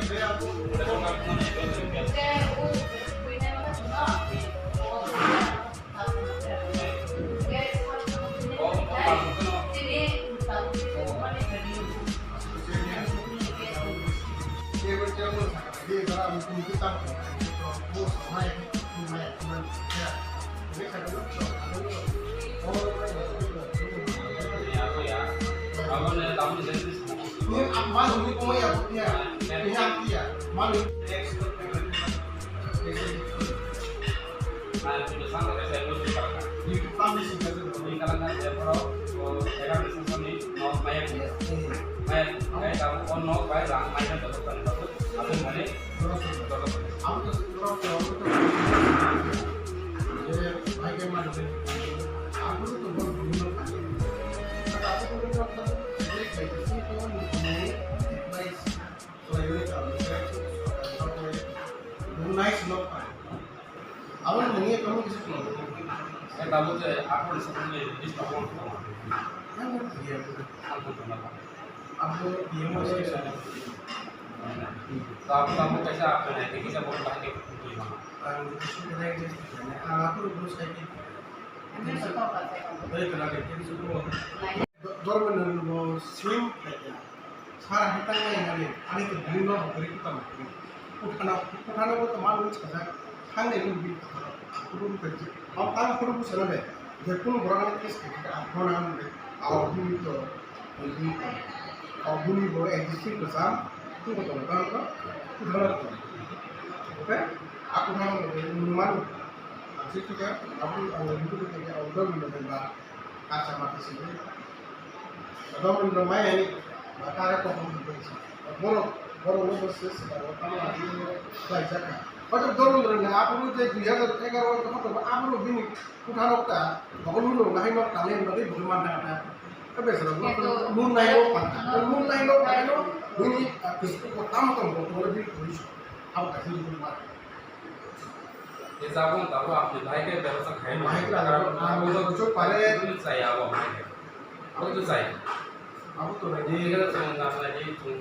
Nice look. I want to hear from this floor. And I would say, after this one, I would hear आपको ये मुझे तो आपको कैसे आप बनाएंगे किसे बोल पाएंगे आपको रोज कैसे dormen वो swim सारा हिता नहीं है आने के बिना बकरी को तम उठाना वो तो मालूम है खाने को भी कुरुम करते अब काम कुरुम सलम है जब कुरुम बड़ा किस के आप होना और भी तो Bunyi boleh existing besar, itu betul kan? Itu benar. Oke, aku mau minuman. Nanti juga aku itu kita order minuman kaca mati sini. Atau minuman ini, maka ada kok berbeda. Baru proses kalau kamu lagi belajar. Kalau dorong aku itu dia kalau aku begini, udah nokta, aku dulu nggak nokta kalian berarti bagaimana ada. Tapi sebenarnya mulai lo bunyi Kristus pertama kan lebih polisi apa kasih rumah. जैसा आपको तब आपने भाई के व्यवस्था खाए भाई का अगर वो जो पहले चाहिए आप भाई के वो जो चाहिए अब तो नहीं ये तो समझना है ये तुम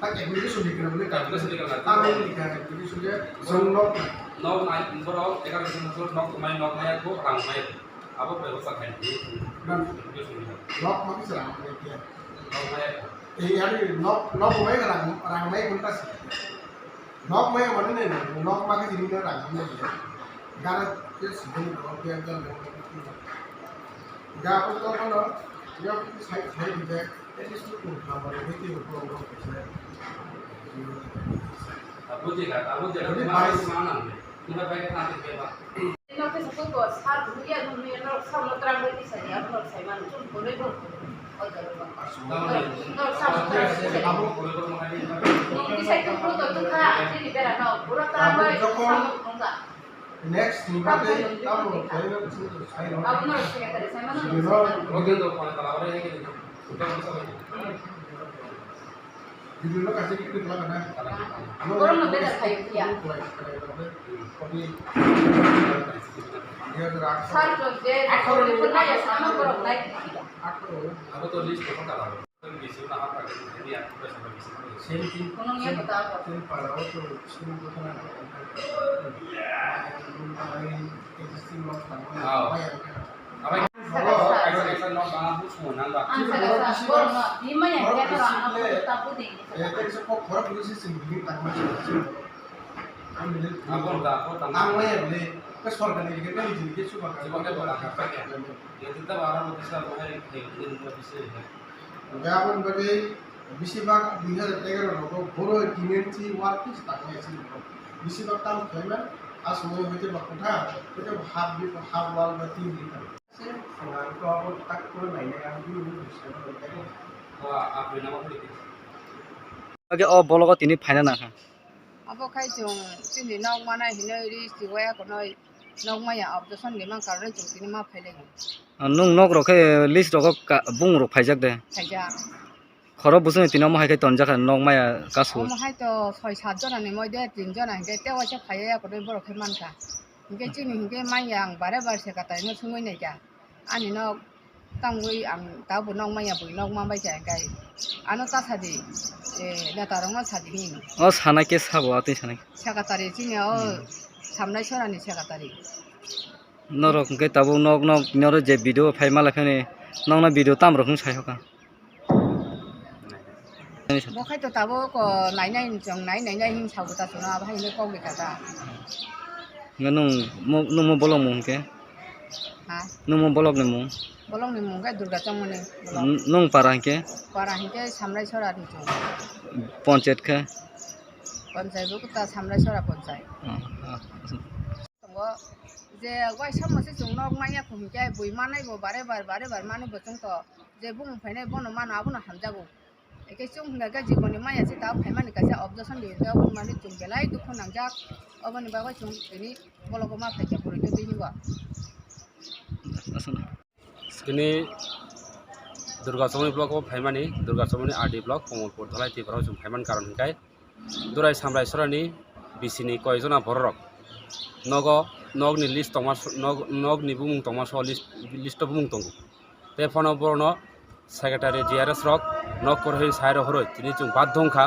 ताकि वीडियो शुरू करने का कैलकुलेशन निकलना हाँ नहीं लिखा है वीडियो शुरू जोन नौ नाइन बरो एक आध दिन तो नौ माया को रंग माया आप व्यवस्था खाए lok mati serang dia. Hari lok mai rang mai pun tas. Lok mai mana ni? Lok makan sini ni rang mai dia. Gara dia sini lok dia kan. Gara apa tu kan? Dia saya dia. Ini semua nama dia itu program kita. Abu jaga mana mana? Kita pakai nanti berapa? Nó cái số của sát cũng như nó xong nó trang bị sản phẩm nó sẽ mang chung của nó nó xong cái sách cũng có tổ chức khác thì bây giờ nó cũng trang bị xong không cả next kita deh kamu saya aku nó sẽ cái sản phẩm nó Oke tuh kalau kalau ada yang gitu kita bisa video lo kasih kita lah kan orang nó beda kayak dia sar tuh dia kalau dia pernah ya sama orang lain aku tuh list apa kalau kan bisa apa ini aku bisa sampai bisa sini kononnya kita apa sini pada waktu sini bukan ada existing law apa yang apa kalau eksa no banget semua nambah di mana ya dia orang apa tahu deh ya kan sekolah orang berusaha sendiri tanpa aku tak namanya boleh kesuara dari kita ini jadi cuma sebagai orang kafir ya kita orang bisa mulai itu bisa ya pun bagi bersifat dunia terkait dengan boro dimensi waktu setaknya sih bersifat tahu kemana asmanya itu berkata itu hab wal berarti kita dengan kau tak kau naik yang dulu wah apa nama politik Oke, oh bolong ini final nak. Apa kai jong sini nong mana hina ri siwaya kono nong maya objection ni mang karena jong sini ma phele Nung nok roke list rok bung rok phajak de. khaja Khoro busun tino mo hai kai tonjak nok maya kasu. ma hai to 6-7 jon ani moi de 3 jon ani te wa cha phaya kono boro kheman ka hinge chini hinge mayang bare bar se kata no sungoi nei ja ani no tangui ang tao bu nong maya bu nong ma bai ja gai ano ta sadi na ta rong sadi ni 어 사나게 사고 어때 사나게 secretary jini o samnai sorani secretary 너로 그 따보 넉넉 너로 제 비디오 파일 말라 편에 넉넉 비디오 땀으로 흥 사요가 bo khai to tabo ko nai nai jong nai hin sau ta chuna ba hai ne ko ge ta 너는 뭐 볼로 몽게 ha 너무 볼로 네 몽 bolong ni mung ga durga chamone 넌 파랑게 para hin ke samnai sorani jong panchayat का panchai bu ta samnai sora panchai tonggo je wai samose jong nok maya khum ke bui manai bo bare bar mani bo jong to je bung phaine bono mana abuna hamjago eke chung nga ga jiboni maya je ta phaimani ka se objection de ga bon mani chung belai dukh nangjak obani ba chung ini boloko ma pheke puri to dingo ini Durga Chomoni block of Hapangni Durga Chomoni RD block Kamalpur Thalai Tipra jung Hapang karon hingkai durai samrai sorani bisini koijona borok nog ni list tongma nog ni bumung tongma so list bumung tongo te phono borno secretary JRS rok nog korhi sairo horoi tini jung baddhongkha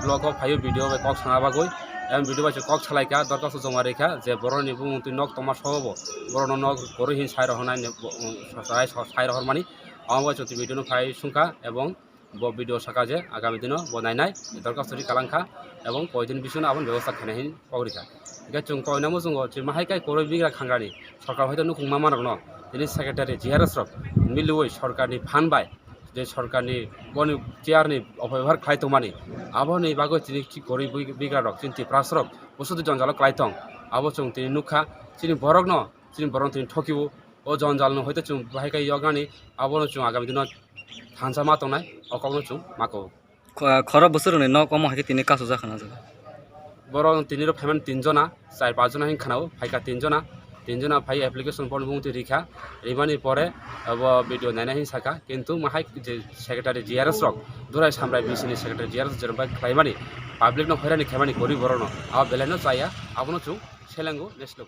block of phayo video be kok sanga bagoi em video ba kok chalaika dorka so joma rekha je boroni bumung tu nog tongma sobo borno nog korhi sairo honai sairo hormani আমবা চতি video ফাই সুংখা এবং ব video সাকা যে আগামী দিন বনাইনাই দরখাস্তরি কালাংখা এবং কয়দিন বিশুন আবন ব্যবস্থা খানাহিন পগরিখা গে চুং কয়নামো জুং চি মাহাইকাই করই বিগ্রা খাঙ্গানি সরকার হয়তো নুকুং মামারক ন তিনি সেক্রেটারি জিআরএস রক মিলুই সরকারনি ফানবাই যে সরকারনি বনি চেয়ারনি অপব্যবহার খাইতমানি আবনি বাগৈ তিনি কি করই বিগ্রা রক চিন্তি প্রাসরক বসতি জঞ্জাল ক্লাইতং আবো চুং তিনি নুখা চিনি বরক ন চিনি বরং তিনি ঠকিবো ও জঞ্জাল হয়তো চুং বাহাইকাই ইয়গানি আবনো চুং আগামী দিন থানসা মা তংনাই অকনো চুং মাকো খরা বছরনে ন কম হাকে তিনি কাসো জাখানা জাগা বরং তিনির ফাইমান তিনজনা 4-5 জন হিং খানাও ফাইকা তিনজনা ফাই অ্যাপ্লিকেশন পন বুংতি রিখা রিমানি পরে অব ভিডিও নাইনা হিং সাকা কিন্তু মাহাই যে সেক্রেটারি জিআরএস রক দুরাই সামরাই বিসিনি সেক্রেটারি জিআরএস জরবাই খাইমানি পাবলিক ন হয়রানি খাইমানি করি বরণ আ বেলানো চাইয়া আবনো চুং সেলাঙ্গু নেসলো